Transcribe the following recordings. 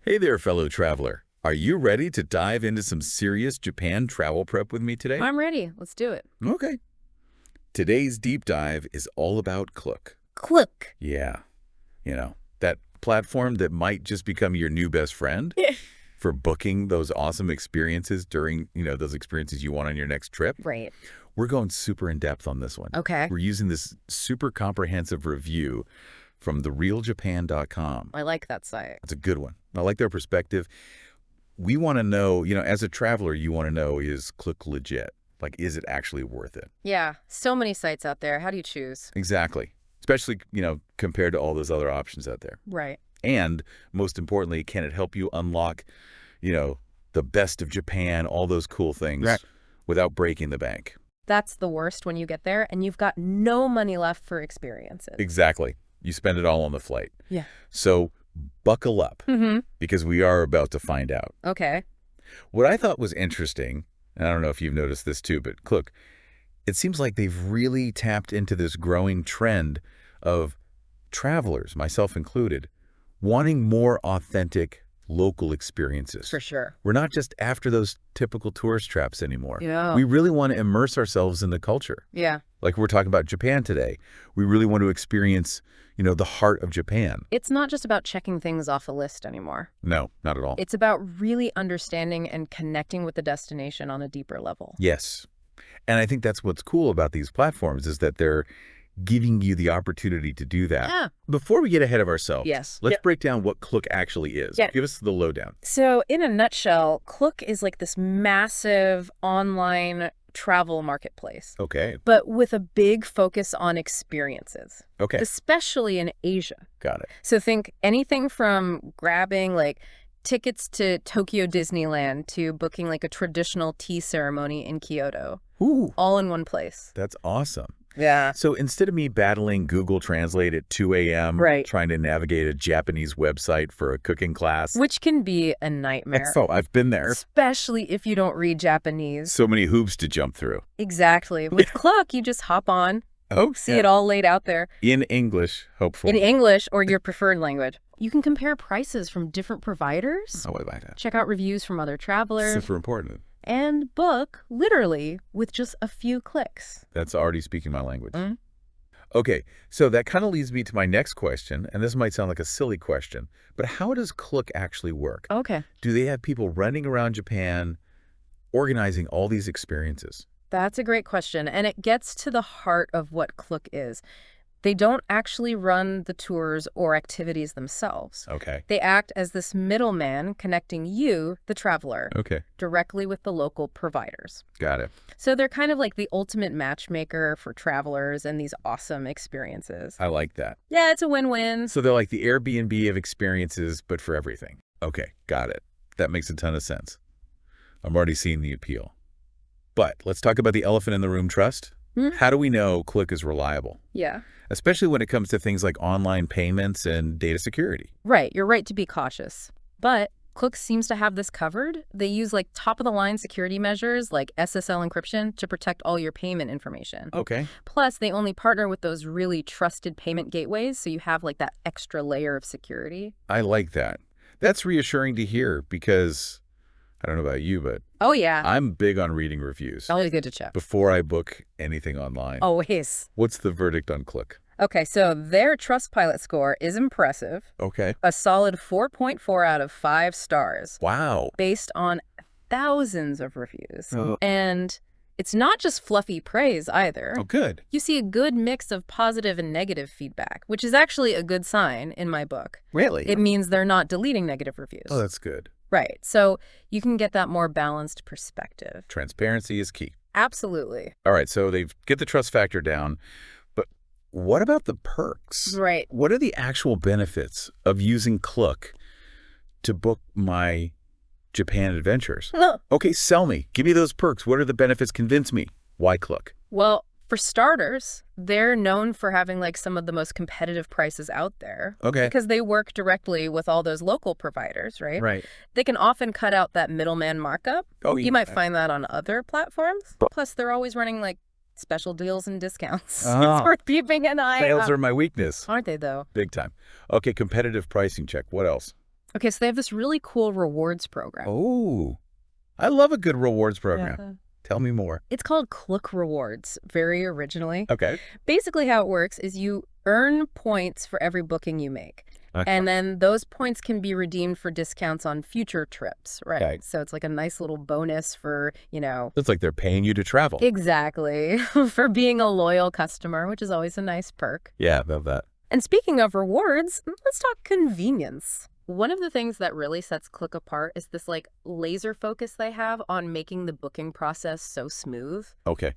Hey there, fellow traveler. Are you ready to dive into some serious Japan travel prep with me today? I'm ready. Let's do it. Okay. Today's deep dive is all about Klook. Klook. Yeah, that platform that might just become your new best friend for booking those awesome experiences during, those experiences you want on your next trip. Right. We're going super in depth on this one. Okay. We're using this super comprehensive review from therealjapan.com. I like that site. It's a good one. I like their perspective. We want to know, as a traveler, you want to know, is Klook legit? Like, is it actually worth it? Yeah. So many sites out there. How do you choose? Exactly. Especially, compared to all those other options out there. Right. And most importantly, can it help you unlock, the best of Japan, all those cool things without breaking the bank? That's the worst when you get there and you've got no money left for experiences. Exactly. You spend it all on the flight. Yeah. So buckle up because we are about to find out. Okay. What I thought was interesting, and I don't know if you've noticed this too, but Klook, it seems like they've really tapped into this growing trend of travelers, myself included, wanting more authentic local experiences. For sure. We're not just after those typical tourist traps anymore. Yeah. We really want to immerse ourselves in the culture. Yeah. Like we're talking about Japan today. We really want to experience, the heart of Japan. It's not just about checking things off a list anymore. No, not at all. It's about really understanding and connecting with the destination on a deeper level. Yes. And I think that's what's cool about these platforms is that they're giving you the opportunity to do that. Yeah. Before we get ahead of ourselves, Yes. let's break down what Klook actually is. Yeah. Give us the lowdown. So in a nutshell, Klook is like this massive online travel marketplace, Okay. but with a big focus on experiences, Okay. especially in Asia. Got it. So think anything from grabbing like tickets to Tokyo Disneyland to booking like a traditional tea ceremony in Kyoto, Ooh, all in one place. that's awesome. Yeah. So instead of me battling Google Translate at 2 a.m., Right. trying to navigate a Japanese website for a cooking class. Which can be a nightmare. Oh, I've been there. Especially if you don't read Japanese. So many hoops to jump through. Exactly. With Klook, you just hop on, Oh, see it all laid out there. in English, hopefully. In English or your preferred language. You can compare prices from different providers, Oh, I like that. check out reviews from other travelers, Super important. and book, literally, with just a few clicks. That's already speaking my language. Mm. Okay, so that kind of leads me to my next question, and this might sound like a silly question, but how does Klook actually work? Okay. Do they have people running around Japan organizing all these experiences? That's a great question, and it gets to the heart of what Klook is. They don't actually run the tours or activities themselves. Okay. They act as this middleman connecting you, the traveler, Okay. directly with the local providers. Got it. So they're kind of like the ultimate matchmaker for travelers and these awesome experiences. I like that. Yeah, it's a win-win. So they're like the Airbnb of experiences, but for everything. Okay, got it. That makes a ton of sense. I'm already seeing the appeal. But let's talk about the elephant in the room, trust. How do we know Klook is reliable? Yeah. Especially when it comes to things like online payments and data security. Right, you're right to be cautious. But Klook seems to have this covered. They use like top-of-the-line security measures like SSL encryption to protect all your payment information. Okay. Plus, they only partner with those really trusted payment gateways, so you have like that extra layer of security. I like that. That's reassuring to hear because, I don't know about you, but Oh, yeah. I'm big on reading reviews Always good to check. before I book anything online. Always. What's the verdict on Klook? Okay, so their Trustpilot score is impressive. Okay. A solid 4.4 out of 5 stars. Wow. Based on thousands of reviews. Oh. And it's not just fluffy praise either. Oh, good. You see a good mix of positive and negative feedback, which is actually a good sign in my book. Really? It means they're not deleting negative reviews. Oh, that's good. Right. So you can get that more balanced perspective. Transparency is key. Absolutely. All right, so they get the trust factor down, but what about the perks? Right. What are the actual benefits of using Klook to book my Japan adventures? Okay, sell me. Give me those perks. What are the benefits? Convince me. Why Klook? Well, for starters, they're known for having like some of the most competitive prices out there. Okay. Because they work directly with all those local providers, right? Right. They can often cut out that middleman markup. Oh, You might find that on other platforms. Plus, they're always running like special deals and discounts. Oh. It's worth keeping an eye Sales out. are my weakness. Aren't they, though? Big time. Okay, competitive pricing check. What else? Okay, so they have this really cool rewards program. Oh, I love a good rewards program. Yeah. Tell me more. It's called Klook Rewards, very originally. Okay. Basically, how it works is you earn points for every booking you make. Okay. And then those points can be redeemed for discounts on future trips, right? Okay. So it's like a nice little bonus for, It's like they're paying you to travel. exactly, for being a loyal customer, which is always a nice perk. Yeah, I love that. And speaking of rewards, let's talk convenience. One of the things that really sets Klook apart is this like laser focus they have on making the booking process so smooth. Okay.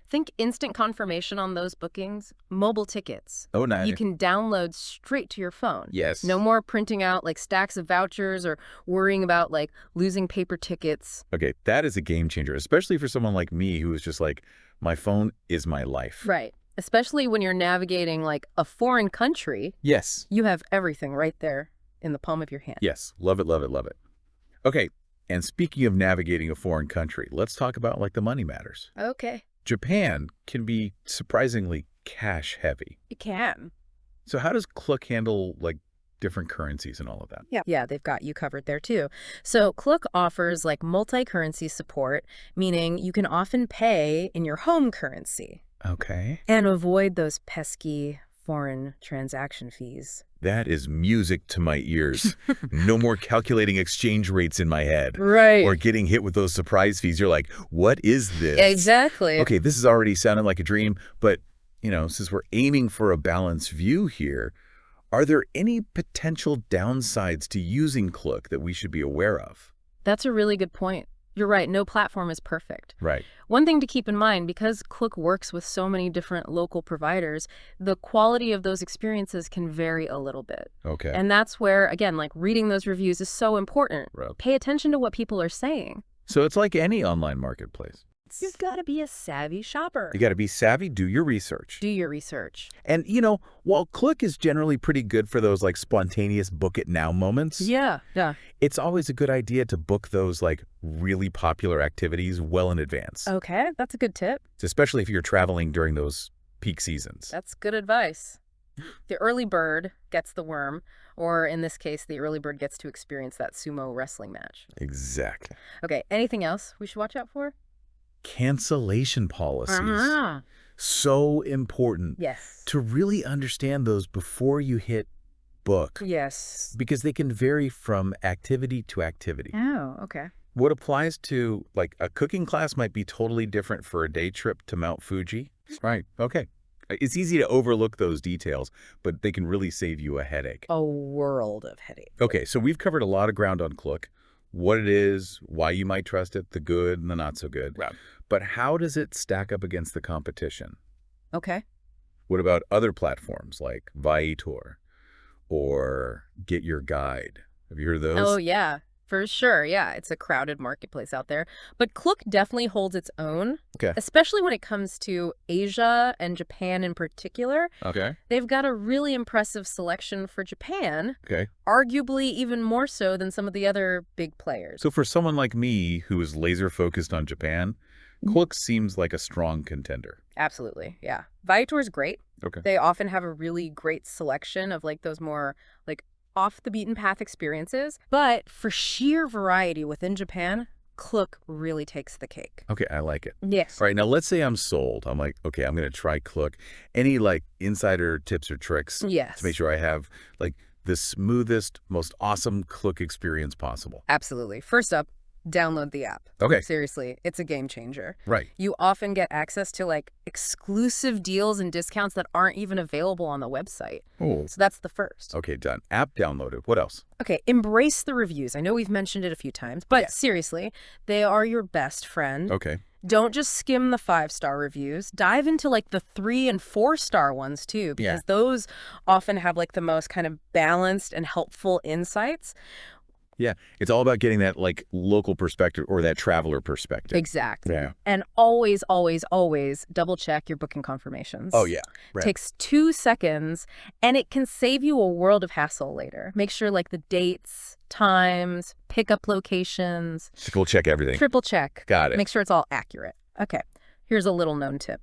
Think instant confirmation on those bookings, mobile tickets. Oh, nice. You can download straight to your phone. Yes. No more printing out like stacks of vouchers or worrying about like losing paper tickets. Okay, that is a game changer, especially for someone like me who is just like, my phone is my life. Right. Especially when you're navigating like a foreign country, Yes. you have everything right there in the palm of your hand. Yes. Love it, love it, love it. Okay, and speaking of navigating a foreign country, let's talk about like the money matters. Okay. Japan can be surprisingly cash heavy. You can. So how does Klook handle like different currencies and all of that? Yeah, they've got you covered there too. So Klook offers like multi-currency support, meaning you can often pay in your home currency Okay. and avoid those pesky foreign transaction fees. That is music to my ears. No more calculating exchange rates in my head. Right. Or getting hit with those surprise fees. You're like, what is this? Exactly. Okay, this is already sounding like a dream, but, since we're aiming for a balanced view here, are there any potential downsides to using Klook that we should be aware of? That's a really good point. You're right, no platform is perfect. Right. One thing to keep in mind, because Klook works with so many different local providers, the quality of those experiences can vary a little bit. Okay. And that's where, again, like reading those reviews is so important. Right. Pay attention to what people are saying. So it's like any online marketplace. You've got to be a savvy shopper. You got to be savvy, do your research. Do your research. And, while Klook is generally pretty good for those like spontaneous book it now moments, Yeah. it's always a good idea to book those like really popular activities well in advance, Okay, that's a good tip. especially if you're traveling during those peak seasons. That's good advice. The early bird gets the worm, or in this case, the early bird gets to experience that sumo wrestling match. Exactly. Okay, anything else we should watch out for? Cancellation policies. So important Yes. to really understand those before you hit book, Yes. because they can vary from activity to activity. Oh, okay. What applies to like a cooking class might be totally different for a day trip to Mount Fuji. Right. Okay. It's easy to overlook those details, but they can really save you a headache. A world of headache. Okay, so we've covered a lot of ground on Klook, what it is, why you might trust it, the good and the not so good. Right. But how does it stack up against the competition? Okay. What about other platforms like Viator or Get Your Guide? Have you heard of those? Oh, yeah, for sure. Yeah, it's a crowded marketplace out there. But Klook definitely holds its own, Okay. especially when it comes to Asia and Japan in particular. Okay. They've got a really impressive selection for Japan, Okay. arguably even more so than some of the other big players. So for someone like me who is laser focused on Japan, Klook seems like a strong contender. Absolutely, yeah. Viator's great. Okay. They often have a really great selection of like those more like off the beaten path experiences. But for sheer variety within Japan, Klook really takes the cake. Okay, I like it. Yes. All right, now let's say I'm sold. I'm like, okay, I'm going to try Klook. Any like insider tips or tricks Yes. to make sure I have like the smoothest, most awesome Klook experience possible? Absolutely. First up, download the app. Okay. Seriously, it's a game changer. Right. You often get access to like exclusive deals and discounts that aren't even available on the website. Oh. So that's the first. Okay, done. App downloaded. What else? Okay, embrace the reviews. I know we've mentioned it a few times, but Yeah. seriously, they are your best friend. Okay. Don't just skim the 5-star reviews. Dive into like the 3 and 4-star ones too, because Yeah. those often have like the most kind of balanced and helpful insights. Yeah, it's all about getting that like local perspective or that traveler perspective. Exactly. Yeah. And always, always, always double check your booking confirmations. Oh, yeah. Right. Takes 2 seconds and it can save you a world of hassle later. Make sure like the dates, times, pickup locations, Just go check everything. triple check. Got it. Make sure it's all accurate. Okay, here's a little known tip.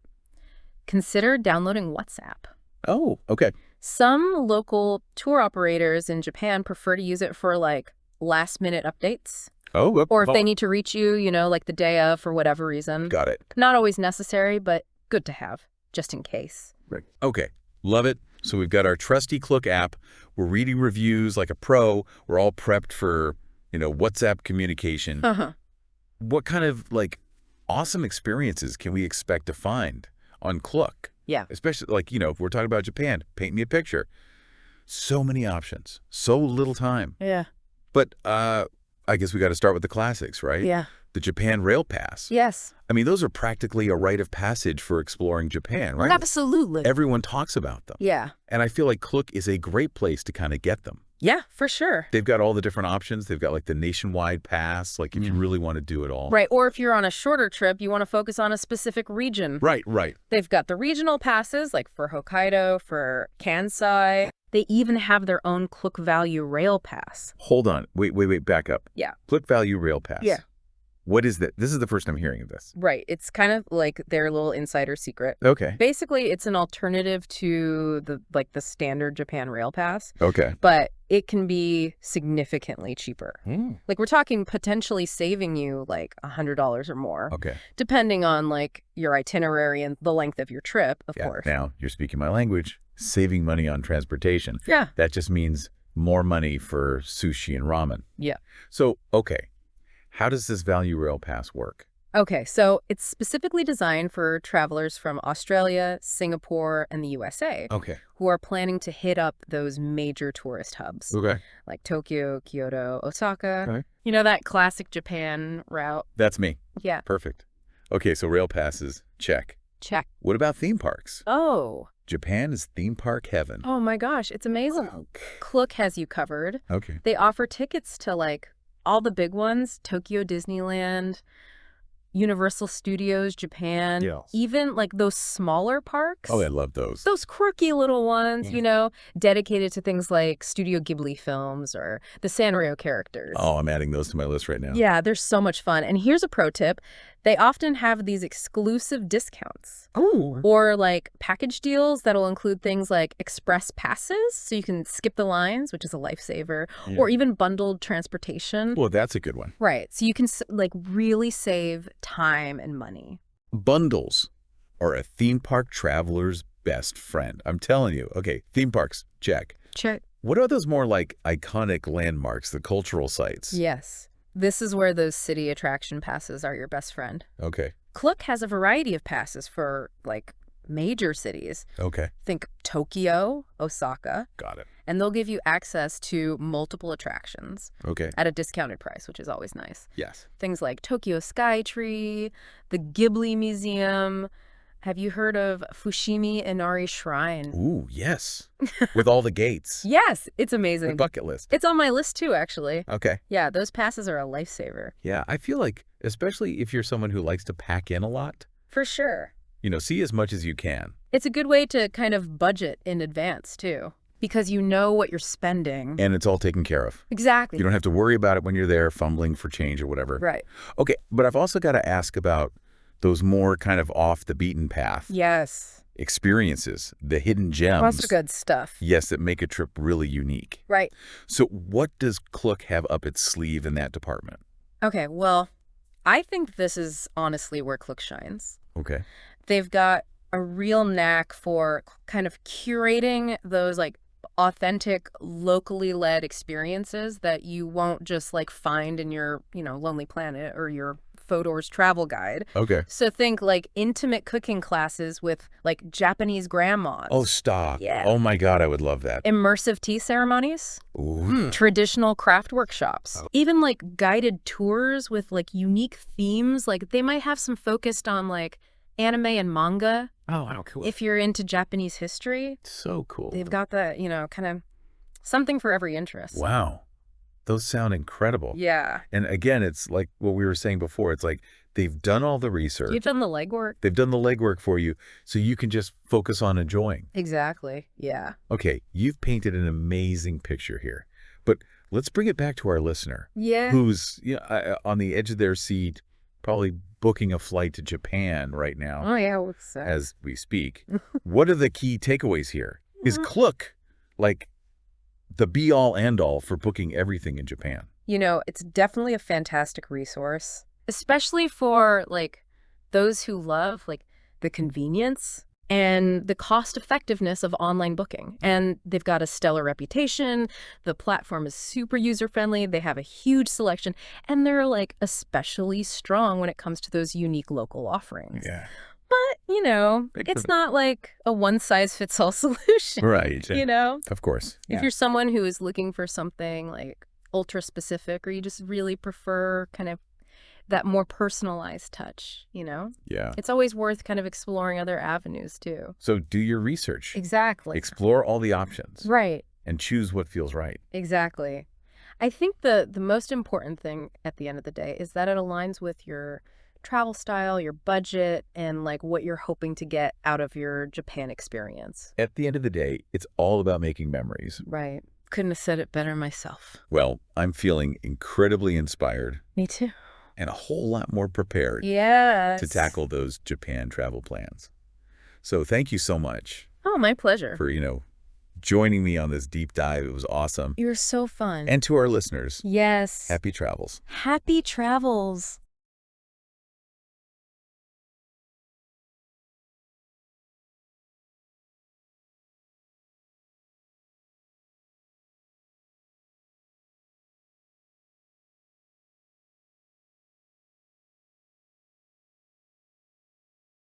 Consider downloading WhatsApp. Oh, okay. Some local tour operators in Japan prefer to use it for like last-minute updates. Oh, Or if they need to reach you, like the day of for whatever reason. got it. Not always necessary, but good to have, just in case. Right. Okay, love it. So we've got our trusty Klook app. We're reading reviews like a pro. We're all prepped for, WhatsApp communication. Uh-huh. What kind of, awesome experiences can we expect to find on Klook? Yeah. Especially, if we're talking about Japan, paint me a picture. So many options, so little time. Yeah. But I guess we got to start with the classics, right? Yeah. The Japan Rail Pass. Yes. I mean, those are practically a rite of passage for exploring Japan, right? Absolutely. Everyone talks about them. Yeah. And I feel like Klook is a great place to kind of get them. Yeah, for sure. They've got all the different options. They've got the nationwide pass, if you really want to do it all. Right. Or if you're on a shorter trip, you want to focus on a specific region. Right, right. They've got the regional passes, like for Hokkaido, for Kansai. They even have their own Klook Value Rail Pass. Hold on. Wait, back up. Yeah. Klook Value Rail Pass. Yeah. What is that? This is the first time hearing of this. Right. It's kind of like their little insider secret. Okay. Basically, it's an alternative to the standard Japan Rail Pass, Okay. but it can be significantly cheaper. We're talking potentially saving you $100 or more, Okay. depending on your itinerary and the length of your trip, of course. Now, you're speaking my language. Saving money on transportation. Yeah. That just means more money for sushi and ramen. Yeah. So, okay. How does this Value Rail Pass work? Okay, so it's specifically designed for travelers from Australia, Singapore, and the USA Okay. who are planning to hit up those major tourist hubs Okay. like Tokyo, Kyoto, Osaka. Okay. That classic Japan route. That's me. Yeah. Perfect. Okay, so rail passes, check. Check. What about theme parks? Oh. Japan is theme park heaven. Oh my gosh, it's amazing. Okay. Klook has you covered. Okay. They offer tickets to all the big ones, Tokyo Disneyland, Universal Studios Japan, Yes. even those smaller parks. Oh, I love those. Those quirky little ones, Yeah. Dedicated to things like Studio Ghibli films or the Sanrio characters. Oh, I'm adding those to my list right now. Yeah, they're so much fun. And here's a pro tip. They often have these exclusive discounts. Oh. Or package deals that'll include things like express passes, so you can skip the lines, which is a lifesaver, Yeah. or even bundled transportation. Well, that's a good one. Right. So you can really save time and money. Bundles are a theme park traveler's best friend. I'm telling you. Okay, theme parks, check. Check. What are those more iconic landmarks, the cultural sites? Yes. This is where those city attraction passes are your best friend. Okay. Klook has a variety of passes for major cities. Okay. Think Tokyo, Osaka, Got it. and they'll give you access to multiple attractions Okay. at a discounted price, which is always nice. Yes. Things like Tokyo Skytree, the Ghibli Museum. Have you heard of Fushimi Inari Shrine? Ooh, yes. With all the gates. Yes, it's The amazing. bucket list. It's on my list too, actually. Okay. Yeah, those passes are a lifesaver. Yeah, I feel like, especially if you're someone who likes to pack in a lot, For sure. see as much as you can. It's a good way to kind of budget in advance, too, because you know what you're spending. And it's all taken care of. Exactly. You don't have to worry about it when you're there fumbling for change or whatever. Right. Okay, but I've also got to ask about those more kind of off the beaten path Yes. experiences, the hidden gems. Lots of good stuff. Yes, that make a trip really unique. Right. So what does Klook have up its sleeve in that department? Okay, well, I think this is honestly where Klook shines. Okay. They've got a real knack for kind of curating those authentic, locally led experiences that you won't just find in your, Lonely Planet or your Fodor's travel guide. Okay. So think intimate cooking classes with Japanese grandmas. Oh, stop. Yeah. Oh my God, I would love that. Immersive tea ceremonies, Ooh. traditional craft workshops, Oh. even guided tours with unique themes. They might have some focused on anime and manga. Oh, wow, cool. If you're into Japanese history, So cool. they've got the, kind of something for every interest. Wow. Those sound incredible. Yeah. And again, it's like what we were saying before. It's like they've done all the research. You've done the legwork. They've done the legwork for you, so you can just focus on enjoying. Exactly. Yeah. Okay, you've painted an amazing picture here. But let's bring it back to our listener, Yeah. who's on the edge of their seat, probably booking a flight to Japan right now Oh, yeah. What's that? as we speak. What are the key takeaways here? Is Klook like the be-all, end-all for booking everything in Japan. It's definitely a fantastic resource, especially for like those who love like the convenience and the cost effectiveness of online booking. And they've got a stellar reputation. The platform is super user friendly. They have a huge selection, and they're like especially strong when it comes to those unique local offerings. Yeah. But, it's not like a one-size-fits-all solution, Right. you know? Of course. If Yeah. you're someone who is looking for something like ultra specific, or you just really prefer kind of that more personalized touch, Yeah. it's always worth kind of exploring other avenues too. So do your research. Exactly. Explore all the options Right. and choose what feels right. Exactly. I think the most important thing at the end of the day is that it aligns with your travel style, your budget, and like what you're hoping to get out of your Japan experience. At the end of the day, it's all about making memories. Right. Couldn't have said it better myself. Well, I'm feeling incredibly inspired Me too. and a whole lot more prepared Yes. to tackle those Japan travel plans. So thank you so much Oh, my pleasure. for, joining me on this deep dive. It was awesome. You're so fun. And to our listeners, Yes. happy travels. Happy travels.